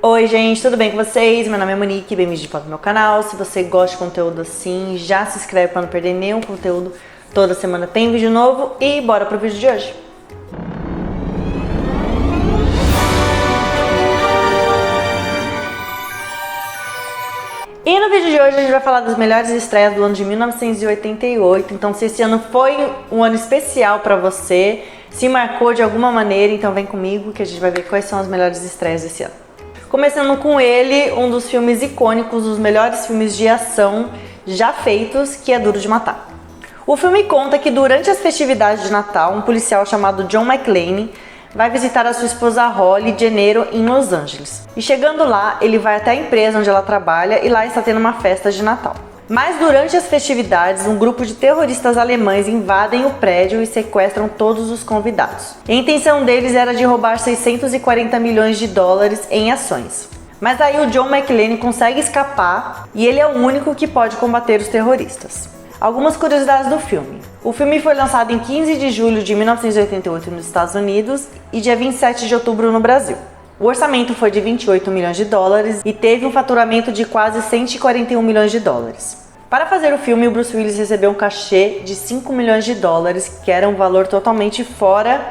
Oi gente, tudo bem com vocês? Meu nome é Monique, bem-vindos de volta ao meu canal. Se você gosta de conteúdo assim, já se inscreve para não perder nenhum conteúdo. Toda semana tem vídeo novo e bora pro vídeo de hoje. E no vídeo de hoje a gente vai falar das melhores estreias do ano de 1988. Então, se esse ano foi um ano especial pra você, se marcou de alguma maneira, então vem comigo que a gente vai ver quais são as melhores estreias desse ano. Começando com ele, um dos filmes icônicos, os melhores filmes de ação já feitos, que é Duro de Matar. O filme conta que durante as festividades de Natal, um policial chamado John McClane vai visitar a sua esposa Holly de janeiro em Los Angeles. E chegando lá, ele vai até a empresa onde ela trabalha e lá está tendo uma festa de Natal. Mas durante as festividades, um grupo de terroristas alemães invadem o prédio e sequestram todos os convidados. A intenção deles era de roubar 640 milhões de dólares em ações. Mas aí o John McClane consegue escapar e ele é o único que pode combater os terroristas. Algumas curiosidades do filme. O filme foi lançado em 15 de julho de 1988 nos Estados Unidos e dia 27 de outubro no Brasil. O orçamento foi de 28 milhões de dólares e teve um faturamento de quase 141 milhões de dólares. Para fazer o filme, o Bruce Willis recebeu um cachê de 5 milhões de dólares, que era um valor totalmente fora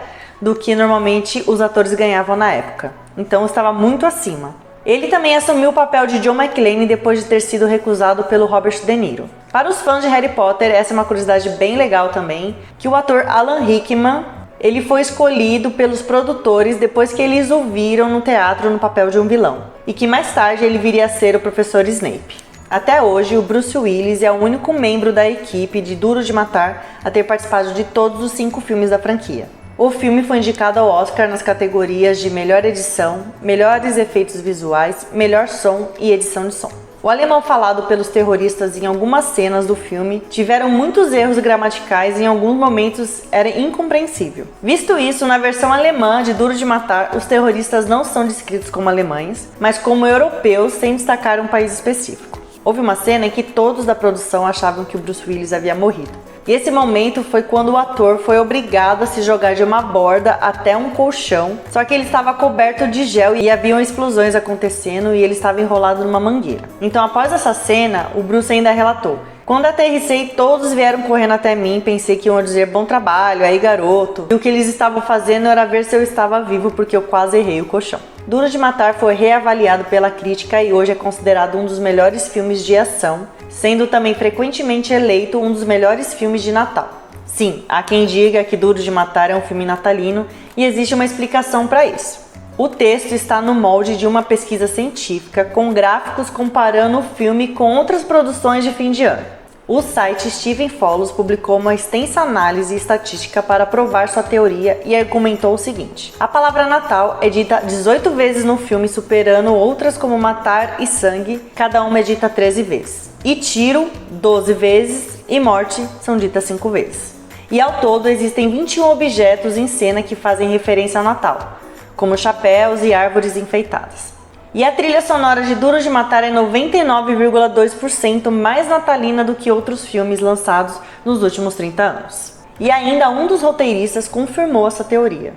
do que normalmente os atores ganhavam na época. Então estava muito acima. Ele também assumiu o papel de John McClane depois de ter sido recusado pelo Robert De Niro. Para os fãs de Harry Potter, essa é uma curiosidade bem legal também, que o ator Alan Rickman, ele foi escolhido pelos produtores depois que eles o viram no teatro no papel de um vilão, e que mais tarde ele viria a ser o professor Snape. Até hoje, o Bruce Willis é o único membro da equipe de Duro de Matar a ter participado de todos os 5 filmes da franquia. O filme foi indicado ao Oscar nas categorias de melhor edição, melhores efeitos visuais, melhor som e edição de som. O alemão falado pelos terroristas em algumas cenas do filme tiveram muitos erros gramaticais e em alguns momentos era incompreensível. Visto isso, na versão alemã de Duro de Matar, os terroristas não são descritos como alemães, mas como europeus, sem destacar um país específico. Houve uma cena em que todos da produção achavam que o Bruce Willis havia morrido. E esse momento foi quando o ator foi obrigado a se jogar de uma borda até um colchão, só que ele estava coberto de gel e haviam explosões acontecendo e ele estava enrolado numa mangueira. Então, após essa cena, o Bruce ainda relatou: "Quando aterrissei, todos vieram correndo até mim, pensei que iam dizer bom trabalho, aí garoto. E o que eles estavam fazendo era ver se eu estava vivo porque eu quase errei o colchão." Duro de Matar foi reavaliado pela crítica e hoje é considerado um dos melhores filmes de ação, sendo também frequentemente eleito um dos melhores filmes de Natal. Sim, há quem diga que Duro de Matar é um filme natalino e existe uma explicação para isso. O texto está no molde de uma pesquisa científica com gráficos comparando o filme com outras produções de fim de ano. O site Steven Follows publicou uma extensa análise estatística para provar sua teoria e argumentou o seguinte: a palavra Natal é dita 18 vezes no filme, superando outras como matar e sangue, cada uma é dita 13 vezes. E tiro, 12 vezes, e morte são ditas 5 vezes. E ao todo existem 21 objetos em cena que fazem referência ao Natal, como chapéus e árvores enfeitadas. E a trilha sonora de Duro de Matar é 99,2% mais natalina do que outros filmes lançados nos últimos 30 anos. E ainda um dos roteiristas confirmou essa teoria.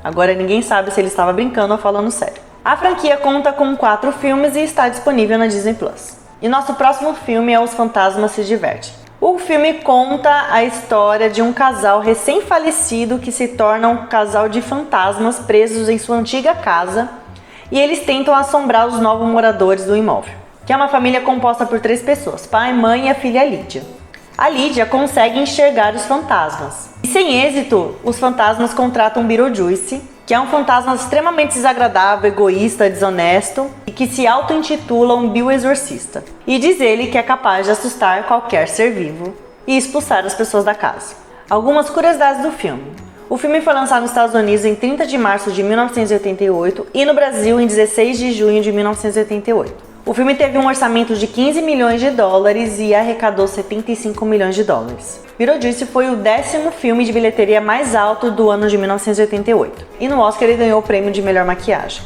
Agora ninguém sabe se ele estava brincando ou falando sério. A franquia conta com 4 filmes e está disponível na Disney+. E nosso próximo filme é Os Fantasmas Se Divertem. O filme conta a história de um casal recém-falecido que se torna um casal de fantasmas presos em sua antiga casa, e eles tentam assombrar os novos moradores do imóvel, que é uma família composta por 3 pessoas, pai, mãe e a filha Lídia. A Lídia consegue enxergar os fantasmas. E sem êxito, os fantasmas contratam Beetlejuice, que é um fantasma extremamente desagradável, egoísta, desonesto, e que se auto-intitula um bioexorcista. E diz ele que é capaz de assustar qualquer ser vivo e expulsar as pessoas da casa. Algumas curiosidades do filme. O filme foi lançado nos Estados Unidos em 30 de março de 1988 e no Brasil em 16 de junho de 1988. O filme teve um orçamento de 15 milhões de dólares e arrecadou 75 milhões de dólares. Beetlejuice foi o 10º filme de bilheteria mais alto do ano de 1988 e no Oscar ele ganhou o prêmio de melhor maquiagem.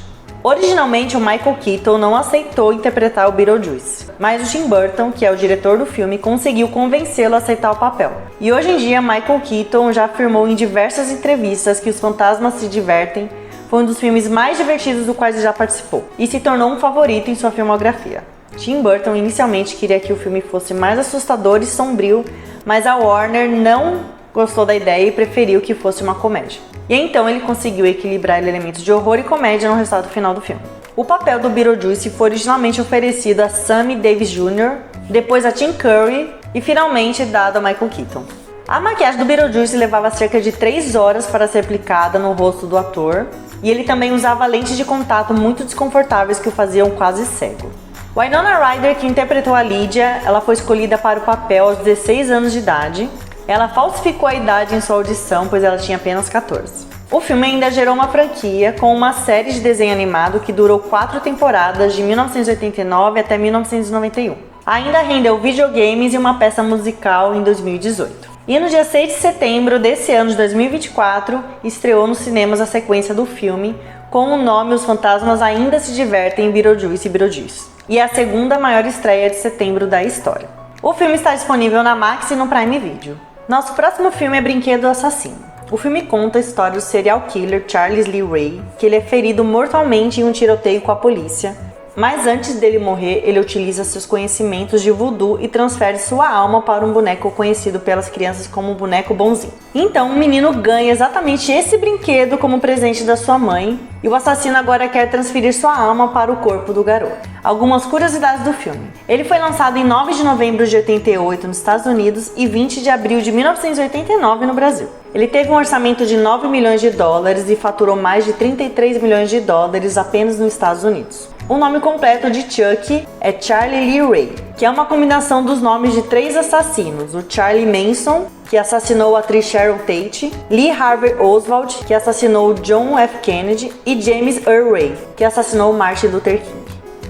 Originalmente, o Michael Keaton não aceitou interpretar o Beetlejuice, mas o Tim Burton, que é o diretor do filme, conseguiu convencê-lo a aceitar o papel. E hoje em dia, Michael Keaton já afirmou em diversas entrevistas que Os Fantasmas Se Divertem foi um dos filmes mais divertidos do qual ele já participou e se tornou um favorito em sua filmografia. Tim Burton inicialmente queria que o filme fosse mais assustador e sombrio, mas a Warner não gostou da ideia e preferiu que fosse uma comédia. E então ele conseguiu equilibrar elementos de horror e comédia no resultado final do filme. O papel do Beetlejuice foi originalmente oferecido a Sammy Davis Jr., depois a Tim Curry e finalmente dado a Michael Keaton. A maquiagem do Beetlejuice levava cerca de 3 horas para ser aplicada no rosto do ator, e ele também usava lentes de contato muito desconfortáveis que o faziam quase cego. Winona Ryder, que interpretou a Lydia, ela foi escolhida para o papel aos 16 anos de idade. Ela falsificou a idade em sua audição, pois ela tinha apenas 14. O filme ainda gerou uma franquia com uma série de desenho animado que durou 4 temporadas, de 1989 até 1991. Ainda rendeu videogames e uma peça musical em 2018. E no dia 6 de setembro desse ano de 2024, estreou nos cinemas a sequência do filme com o nome Os Fantasmas Ainda Se Divertem em Beetlejuice e Beetlejuice. E é a segunda maior estreia de setembro da história. O filme está disponível na Max e no Prime Video. Nosso próximo filme é Brinquedo Assassino. O filme conta a história do serial killer Charles Lee Ray, que ele é ferido mortalmente em um tiroteio com a polícia, mas antes dele morrer, ele utiliza seus conhecimentos de voodoo e transfere sua alma para um boneco conhecido pelas crianças como o boneco bonzinho. Então, o menino ganha exatamente esse brinquedo como presente da sua mãe, e o assassino agora quer transferir sua alma para o corpo do garoto. Algumas curiosidades do filme. Ele foi lançado em 9 de novembro de 88 nos Estados Unidos e 20 de abril de 1989 no Brasil. Ele teve um orçamento de 9 milhões de dólares e faturou mais de 33 milhões de dólares apenas nos Estados Unidos. O nome completo de Chucky é Charlie Lee Ray, que é uma combinação dos nomes de 3 assassinos: o Charlie Manson, que assassinou a atriz Sharon Tate, Lee Harvey Oswald, que assassinou John F. Kennedy, e James Earl Ray, que assassinou Martin Luther King.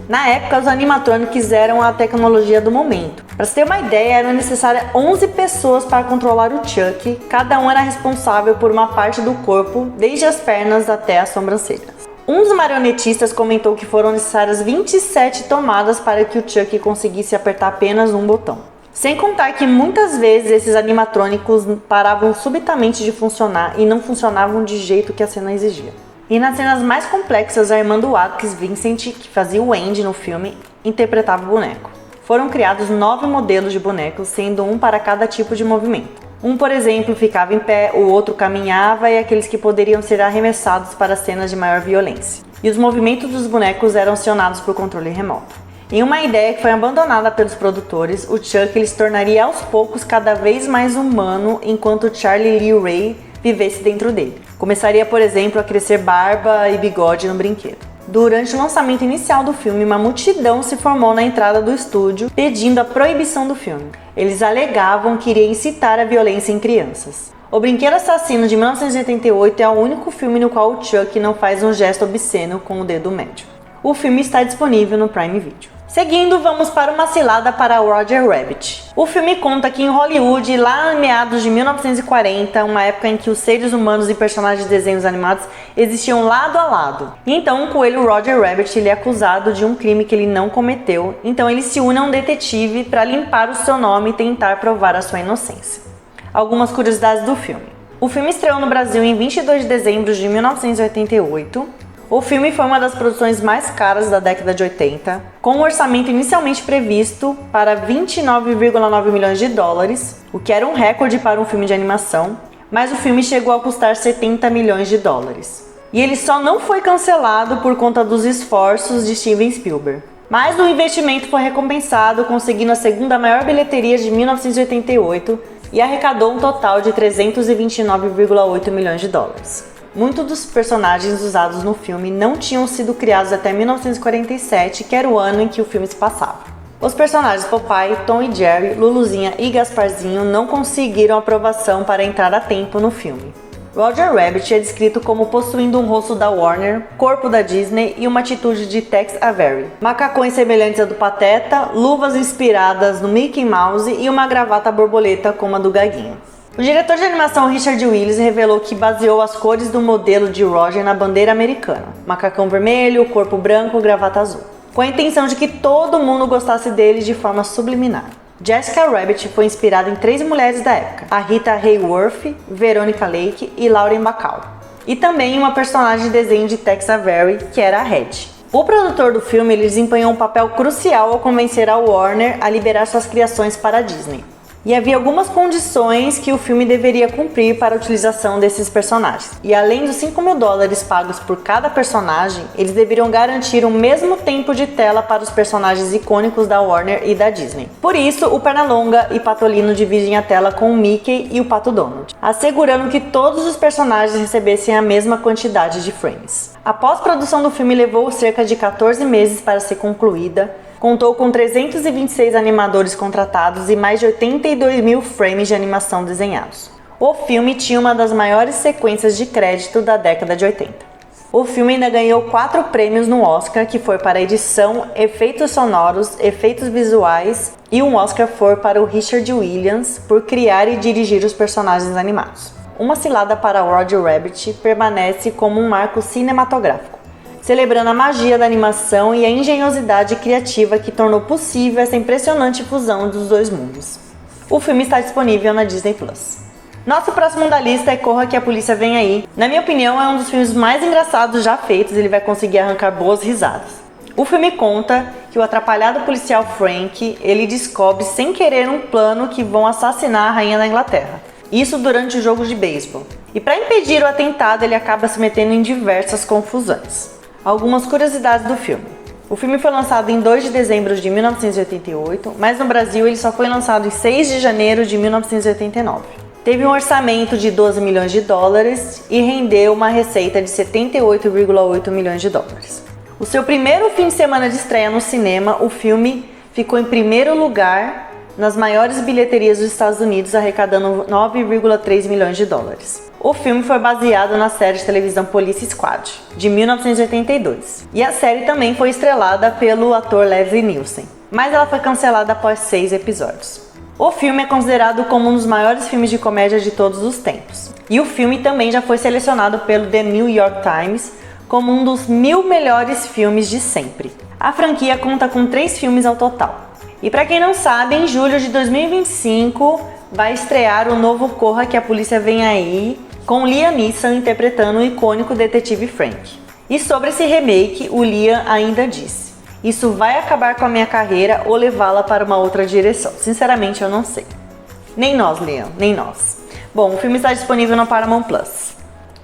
Na época, os animatronics eram a tecnologia do momento. Para se ter uma ideia, eram necessárias 11 pessoas para controlar o Chucky, cada um era responsável por uma parte do corpo, desde as pernas até as sobrancelhas. Um dos marionetistas comentou que foram necessárias 27 tomadas para que o Chucky conseguisse apertar apenas um botão. Sem contar que muitas vezes esses animatrônicos paravam subitamente de funcionar e não funcionavam de jeito que a cena exigia. E nas cenas mais complexas, a irmã do Atticus, Vincent, que fazia o Andy no filme, interpretava o boneco. Foram criados 9 modelos de bonecos, sendo um para cada tipo de movimento. Um, por exemplo, ficava em pé, o outro caminhava e aqueles que poderiam ser arremessados para cenas de maior violência. E os movimentos dos bonecos eram acionados por controle remoto. Em uma ideia que foi abandonada pelos produtores, o Chuck ele se tornaria aos poucos cada vez mais humano enquanto Charlie Lee Ray vivesse dentro dele. Começaria, por exemplo, a crescer barba e bigode no brinquedo. Durante o lançamento inicial do filme, uma multidão se formou na entrada do estúdio pedindo a proibição do filme. Eles alegavam que iria incitar a violência em crianças. O Brinquedo Assassino de 1988 é o único filme no qual o Chuck não faz um gesto obsceno com o dedo médio. O filme está disponível no Prime Video. Seguindo, vamos para uma cilada para Roger Rabbit. O filme conta que em Hollywood, lá em meados de 1940, uma época em que os seres humanos e personagens de desenhos animados existiam lado a lado. E então o coelho Roger Rabbit ele é acusado de um crime que ele não cometeu, então ele se une a um detetive para limpar o seu nome e tentar provar a sua inocência. Algumas curiosidades do filme. O filme estreou no Brasil em 22 de dezembro de 1988. O filme foi uma das produções mais caras da década de 80, com um orçamento inicialmente previsto para 29,9 milhões de dólares, o que era um recorde para um filme de animação, mas o filme chegou a custar 70 milhões de dólares. E ele só não foi cancelado por conta dos esforços de Steven Spielberg. Mas o investimento foi recompensado, conseguindo a segunda maior bilheteria de 1988 e arrecadou um total de 329,8 milhões de dólares. Muitos dos personagens usados no filme não tinham sido criados até 1947, que era o ano em que o filme se passava. Os personagens Popeye, Tom e Jerry, Luluzinha e Gasparzinho não conseguiram aprovação para entrar a tempo no filme. Roger Rabbit é descrito como possuindo um rosto da Warner, corpo da Disney e uma atitude de Tex Avery, macacões semelhantes a do Pateta, luvas inspiradas no Mickey Mouse e uma gravata borboleta como a do Gaguinho. O diretor de animação Richard Willis revelou que baseou as cores do modelo de Roger na bandeira americana, macacão vermelho, corpo branco, gravata azul, com a intenção de que todo mundo gostasse dele de forma subliminar. Jessica Rabbit foi inspirada em 3 mulheres da época, a Rita Hayworth, Veronica Lake e Lauren Bacall. e também uma personagem de desenho de Tex Avery, que era a Red. O produtor do filme ele desempenhou um papel crucial ao convencer a Warner a liberar suas criações para a Disney. E havia algumas condições que o filme deveria cumprir para a utilização desses personagens. E além dos $5 mil pagos por cada personagem, eles deveriam garantir o mesmo tempo de tela para os personagens icônicos da Warner e da Disney. Por isso, o Pernalonga e Patolino dividem a tela com o Mickey e o Pato Donald, assegurando que todos os personagens recebessem a mesma quantidade de frames. A pós-produção do filme levou cerca de 14 meses para ser concluída. Contou com 326 animadores contratados e mais de 82 mil frames de animação desenhados. O filme tinha uma das maiores sequências de crédito da década de 80. O filme ainda ganhou 4 prêmios no Oscar, que foi para edição, efeitos sonoros, efeitos visuais, e um Oscar foi para o Richard Williams por criar e dirigir os personagens animados. Uma Cilada para Roger Rabbit permanece como um marco cinematográfico, celebrando a magia da animação e a engenhosidade criativa que tornou possível essa impressionante fusão dos dois mundos. O filme está disponível na Disney+. Nosso próximo da lista é Corra que a Polícia Vem Aí. Na minha opinião, é um dos filmes mais engraçados já feitos, ele vai conseguir arrancar boas risadas. O filme conta que o atrapalhado policial Frank, ele descobre sem querer um plano que vão assassinar a rainha da Inglaterra. Isso durante o jogo de beisebol. E para impedir o atentado, ele acaba se metendo em diversas confusões. Algumas curiosidades do filme. O filme foi lançado em 2 de dezembro de 1988, mas no Brasil ele só foi lançado em 6 de janeiro de 1989. Teve um orçamento de $12 milhões e rendeu uma receita de $78,8 milhões. O seu primeiro fim de semana de estreia no cinema, o filme ficou em primeiro lugar nas maiores bilheterias dos Estados Unidos, arrecadando $9,3 milhões. O filme foi baseado na série de televisão Police Squad, de 1982. E a série também foi estrelada pelo ator Leslie Nielsen, mas ela foi cancelada após 6 episódios. O filme é considerado como um dos maiores filmes de comédia de todos os tempos. E o filme também já foi selecionado pelo The New York Times como um dos 1000 melhores filmes de sempre. A franquia conta com 3 filmes ao total. E para quem não sabe, em julho de 2025 vai estrear o novo Corra que a Polícia Vem Aí, com Liam Neeson interpretando o icônico detetive Frank. E sobre esse remake, o Liam ainda disse: "Isso vai acabar com a minha carreira ou levá-la para uma outra direção. Sinceramente, eu não sei." Nem nós, Liam, nem nós. Bom, o filme está disponível no Paramount+.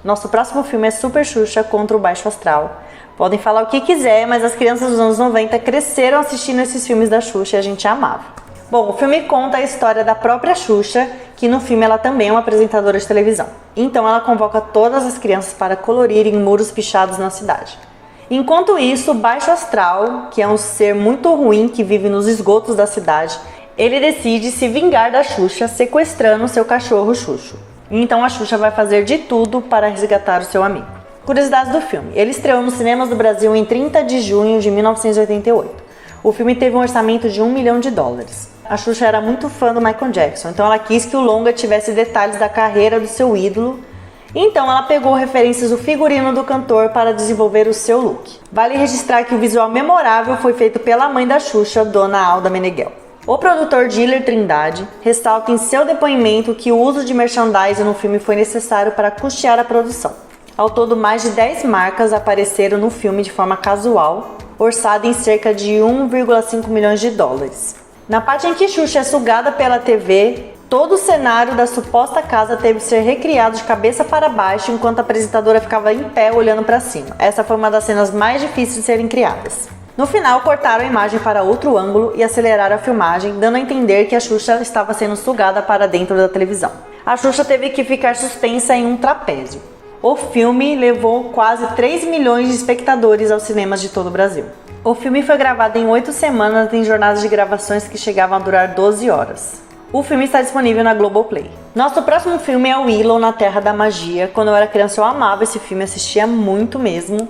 Nosso próximo filme é Super Xuxa contra o Baixo Astral. Podem falar o que quiser, mas as crianças dos anos 90 cresceram assistindo esses filmes da Xuxa e a gente amava. Bom, o filme conta a história da própria Xuxa, que no filme ela também é uma apresentadora de televisão. Então ela convoca todas as crianças para colorirem muros pichados na cidade. Enquanto isso, o Baixo Astral, que é um ser muito ruim que vive nos esgotos da cidade, ele decide se vingar da Xuxa sequestrando seu cachorro Xuxo. Então a Xuxa vai fazer de tudo para resgatar o seu amigo. Curiosidades do filme. Ele estreou nos cinemas do Brasil em 30 de junho de 1988. O filme teve um orçamento de $1 milhão. A Xuxa era muito fã do Michael Jackson, então ela quis que o longa tivesse detalhes da carreira do seu ídolo. Então ela pegou referências do figurino do cantor para desenvolver o seu look. Vale registrar que o visual memorável foi feito pela mãe da Xuxa, Dona Alda Meneghel. O produtor Diller Trindade ressalta em seu depoimento que o uso de merchandising no filme foi necessário para custear a produção. Ao todo, mais de 10 marcas apareceram no filme de forma casual, orçada em cerca de $1,5 milhões. Na parte em que Xuxa é sugada pela TV, todo o cenário da suposta casa teve que ser recriado de cabeça para baixo enquanto a apresentadora ficava em pé olhando para cima. Essa foi uma das cenas mais difíceis de serem criadas. No final, cortaram a imagem para outro ângulo e aceleraram a filmagem, dando a entender que a Xuxa estava sendo sugada para dentro da televisão. A Xuxa teve que ficar suspensa em um trapézio. O filme levou quase 3 milhões de espectadores aos cinemas de todo o Brasil. O filme foi gravado em 8 semanas em jornadas de gravações que chegavam a durar 12 horas. O filme está disponível na Globoplay. Nosso próximo filme é Willow na Terra da Magia. Quando eu era criança eu amava esse filme, assistia muito mesmo.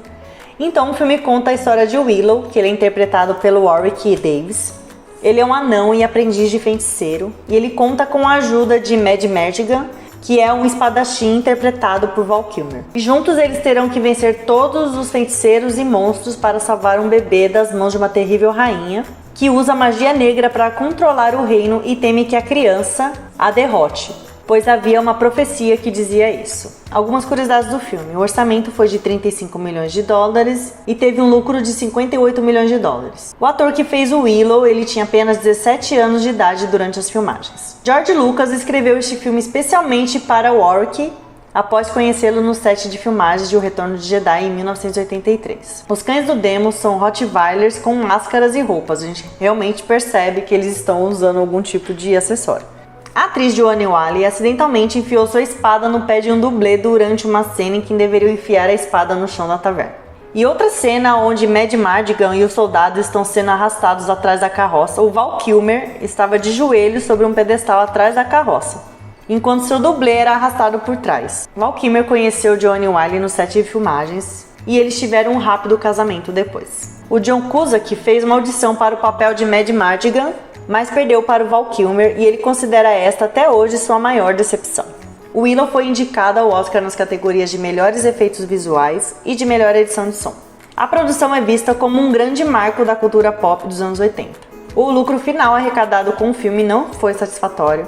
Então o filme conta a história de Willow, que ele é interpretado pelo Warwick Davis. Ele é um anão e aprendiz de feiticeiro, e ele conta com a ajuda de Mad Mardigan, que é um espadachim interpretado por Val Kilmer. E juntos eles terão que vencer todos os feiticeiros e monstros para salvar um bebê das mãos de uma terrível rainha, que usa magia negra para controlar o reino e teme que a criança a derrote. pois havia uma profecia que dizia isso. Algumas curiosidades do filme. O orçamento foi de 35 milhões de dólares e teve um lucro de 58 milhões de dólares. O ator que fez o Willow, ele tinha apenas 17 anos de idade durante as filmagens. George Lucas escreveu este filme especialmente para Warwick, após conhecê-lo no set de filmagens de O Retorno de Jedi em 1983. Os cães do Demo são Rottweilers com máscaras e roupas. A gente realmente percebe que eles estão usando algum tipo de acessório. A atriz Joanne Whalley acidentalmente enfiou sua espada no pé de um dublê durante uma cena em que deveriam enfiar a espada no chão da taverna. E outra cena onde Mad Mardigan e os soldados estão sendo arrastados atrás da carroça, o Val Kilmer estava de joelhos sobre um pedestal atrás da carroça, enquanto seu dublê era arrastado por trás. Val Kilmer conheceu Joanne Whalley no set de filmagens e eles tiveram um rápido casamento depois. O John Cusack fez uma audição para o papel de Mad Mardigan, mas perdeu para o Val Kilmer e ele considera esta até hoje sua maior decepção. O Willow foi indicado ao Oscar nas categorias de melhores efeitos visuais e de melhor edição de som. A produção é vista como um grande marco da cultura pop dos anos 80. O lucro final arrecadado com o filme não foi satisfatório,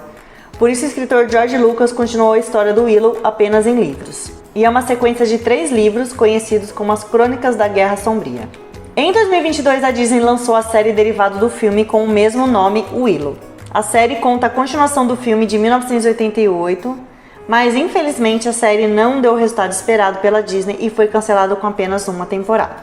por isso o escritor George Lucas continuou a história do Willow apenas em livros. E é uma sequência de 3 livros conhecidos como as Crônicas da Guerra Sombria. Em 2022, a Disney lançou a série derivada do filme com o mesmo nome, Willow. A série conta a continuação do filme de 1988, mas infelizmente a série não deu o resultado esperado pela Disney e foi cancelada com apenas uma temporada.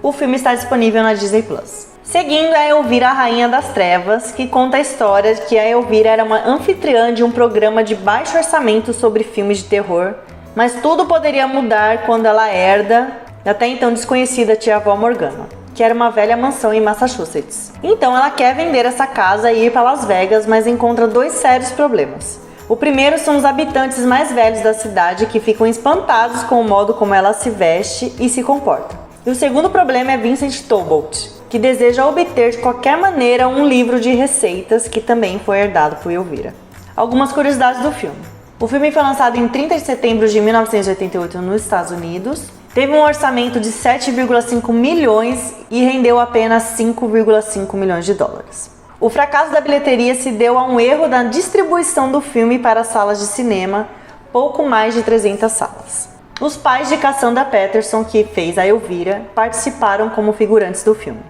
O filme está disponível na Disney Plus. Seguindo é Elvira, a Rainha das Trevas, que conta a história de que a Elvira era uma anfitriã de um programa de baixo orçamento sobre filmes de terror, mas tudo poderia mudar quando ela herda até então desconhecida tia-avó Morgana, que era uma velha mansão em Massachusetts. Então ela quer vender essa casa e ir para Las Vegas, mas encontra 2 sérios problemas. O primeiro são os habitantes mais velhos da cidade que ficam espantados com o modo como ela se veste e se comporta. E o segundo problema é Vincent Talbot, que deseja obter de qualquer maneira um livro de receitas que também foi herdado por Elvira. Algumas curiosidades do filme. O filme foi lançado em 30 de setembro de 1988 nos Estados Unidos. Teve um orçamento de 7,5 milhões e rendeu apenas 5,5 milhões de dólares. O fracasso da bilheteria se deu a um erro na distribuição do filme para salas de cinema, pouco mais de 300 salas. Os pais de Cassandra Peterson, que fez a Elvira, participaram como figurantes do filme.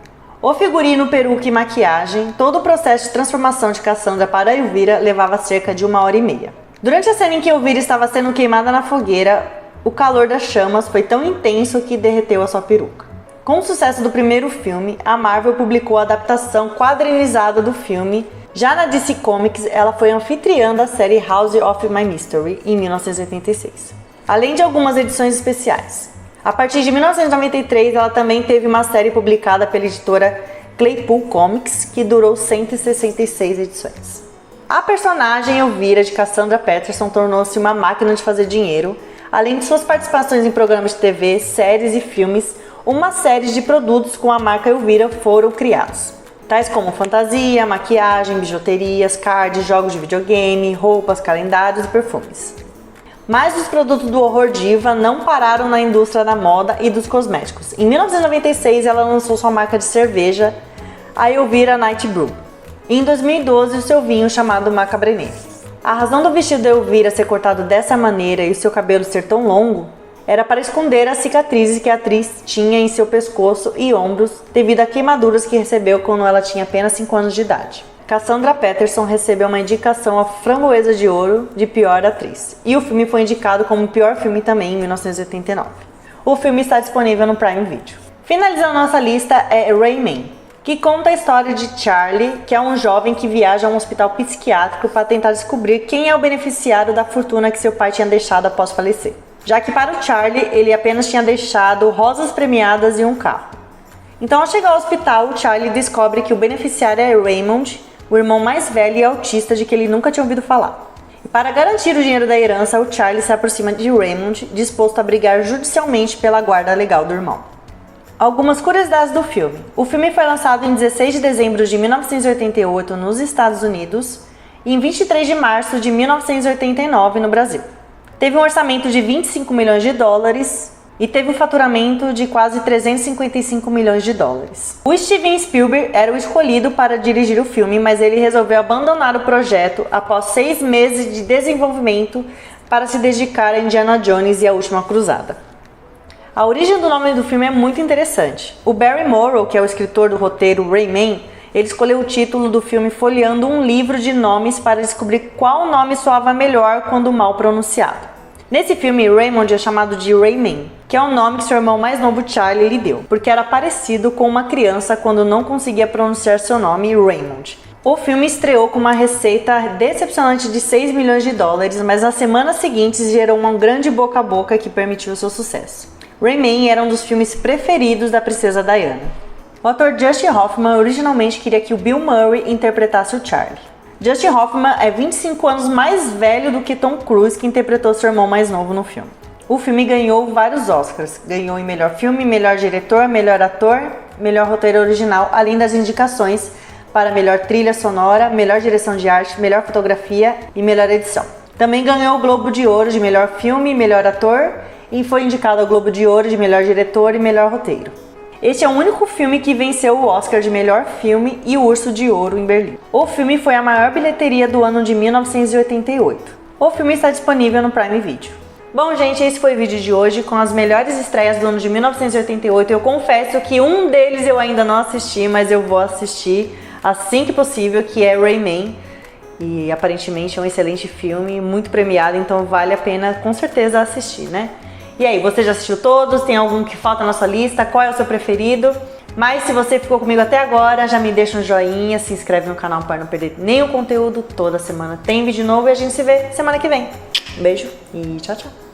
O figurino, peruca e maquiagem, todo o processo de transformação de Cassandra para a Elvira levava cerca de 1h30. Durante a cena em que Elvira estava sendo queimada na fogueira, o calor das chamas foi tão intenso que derreteu a sua peruca. Com o sucesso do primeiro filme, a Marvel publicou a adaptação quadrinizada do filme. Já na DC Comics, ela foi anfitriã da série House of My Mystery em 1986, além de algumas edições especiais. A partir de 1993, ela também teve uma série publicada pela editora Claypool Comics, que durou 166 edições. A personagem Elvira de Cassandra Peterson tornou-se uma máquina de fazer dinheiro. Além de suas participações em programas de TV, séries e filmes, uma série de produtos com a marca Elvira foram criados, tais como fantasia, maquiagem, bijuterias, cards, jogos de videogame, roupas, calendários e perfumes. Mas os produtos do horror diva não pararam na indústria da moda e dos cosméticos. Em 1996, ela lançou sua marca de cerveja, a Elvira Night Brew. E em 2012, o seu vinho chamado Macabrené. A razão do vestido da Elvira ser cortado dessa maneira e o seu cabelo ser tão longo era para esconder as cicatrizes que a atriz tinha em seu pescoço e ombros devido a queimaduras que recebeu quando ela tinha apenas 5 anos de idade. Cassandra Peterson recebeu uma indicação à Framboesa de Ouro de pior atriz, e o filme foi indicado como pior filme também em 1989. O filme está disponível no Prime Video. Finalizando nossa lista é Rayman, que conta a história de Charlie, que é um jovem que viaja a um hospital psiquiátrico para tentar descobrir quem é o beneficiário da fortuna que seu pai tinha deixado após falecer. Já que para o Charlie, ele apenas tinha deixado rosas premiadas e um carro. Então, ao chegar ao hospital, o Charlie descobre que o beneficiário é Raymond, o irmão mais velho e autista de que ele nunca tinha ouvido falar. E para garantir o dinheiro da herança, o Charlie se aproxima de Raymond, disposto a brigar judicialmente pela guarda legal do irmão. Algumas curiosidades do filme. O filme foi lançado em 16 de dezembro de 1988 nos Estados Unidos e em 23 de março de 1989 no Brasil. Teve um orçamento de 25 milhões de dólares e teve um faturamento de quase 355 milhões de dólares. O Steven Spielberg era o escolhido para dirigir o filme, mas ele resolveu abandonar o projeto após 6 meses de desenvolvimento para se dedicar a Indiana Jones e a Última Cruzada. A origem do nome do filme é muito interessante. O Barry Morrow, que é o escritor do roteiro Rain Man, ele escolheu o título do filme folheando um livro de nomes para descobrir qual nome soava melhor quando mal pronunciado. Nesse filme, Raymond é chamado de Rayman, que é o nome que seu irmão mais novo Charlie lhe deu, porque era parecido com uma criança quando não conseguia pronunciar seu nome, Raymond. O filme estreou com uma receita decepcionante de 6 milhões de dólares, mas nas semanas seguintes gerou um grande boca a boca que permitiu seu sucesso. Rayman era um dos filmes preferidos da princesa Diana. O ator Dustin Hoffman originalmente queria que o Bill Murray interpretasse o Charlie. Dustin Hoffman é 25 anos mais velho do que Tom Cruise, que interpretou seu irmão mais novo no filme. O filme ganhou vários Oscars. Ganhou em melhor filme, melhor diretor, melhor ator, melhor roteiro original, além das indicações para melhor trilha sonora, melhor direção de arte, melhor fotografia e melhor edição. Também ganhou o Globo de Ouro de melhor filme, melhor ator e foi indicado ao Globo de Ouro de melhor diretor e melhor roteiro. Este é o único filme que venceu o Oscar de melhor filme e o Urso de Ouro em Berlim. O filme foi a maior bilheteria do ano de 1988. O filme está disponível no Prime Video. Bom, gente, esse foi o vídeo de hoje com as melhores estreias do ano de 1988. Eu confesso que um deles eu ainda não assisti, mas eu vou assistir assim que possível, que é Rayman. E aparentemente é um excelente filme, muito premiado, então vale a pena com certeza assistir, né? E aí, você já assistiu todos? Tem algum que falta na sua lista? Qual é o seu preferido? Mas se você ficou comigo até agora, já me deixa um joinha, se inscreve no canal para não perder nenhum conteúdo. Toda semana tem vídeo novo e a gente se vê semana que vem. Um beijo e tchau, tchau!